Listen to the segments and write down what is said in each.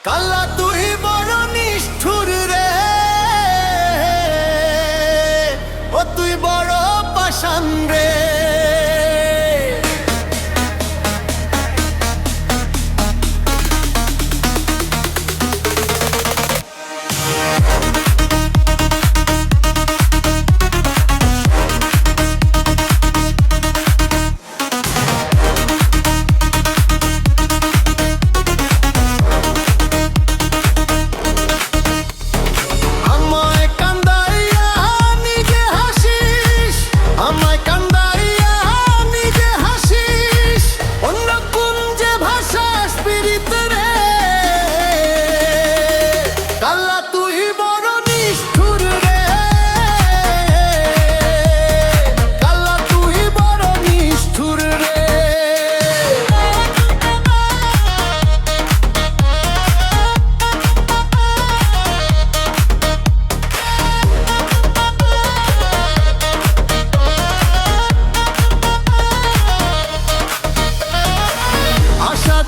কাল্লা তুই বড় নিষ্ঠুর রে, ও তুই বড় পাষাণ রে।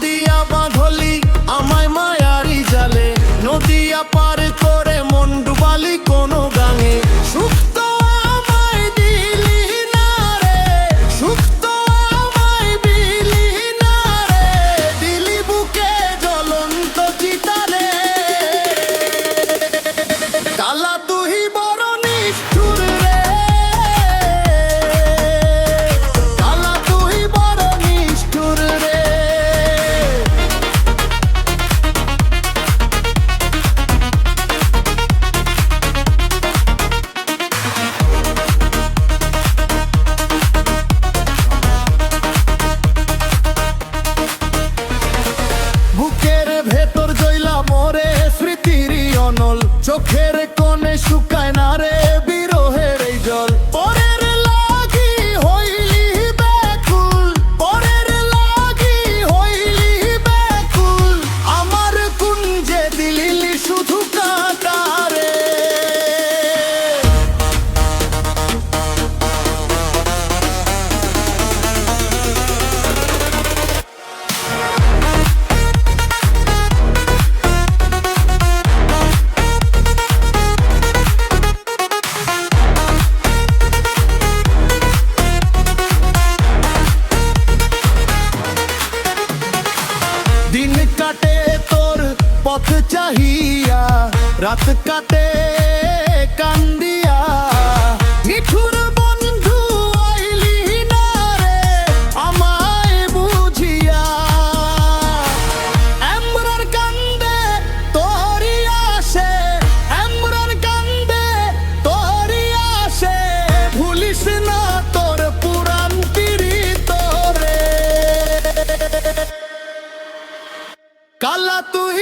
দিয়া বাঁধলি আমায় মায়ারি জালে, নদিয়া পার করে মন ডুবালি কোনো গাঙে। সুখ তো আমায় দিলি না রে, সুখ তো আমায় দিলি না রে, দিলি বুকে জ্বলন্ত চিতারে। কালা তুই বড় নিষ্ঠুর রে, কালা তুই বড় নিষ্ঠুর রে। বুকের ভেতর জইলা মরে স্মৃতির অনল, চোখের কোণে শুকায় না রে বিরহের এই জল। পরের লাগি হইলি ব্যাকুল, পরের লাগি হইলি ব্যাকুল, আমার কুঞ্জে দিলি শুধু কাঁটা রে। দিন কাটে তোর পথ চাহিয়া, রাত কাটে কান্দিয়া, নিঠুর বন্ধু আইলি না রে আমায় বুঝিয়া। এমরার কান্দে তোরি আসে, এমরার কান্দে তোরি আসে, ভুলিস না তোর পুরাণ পীড়িত রে। কালা তুই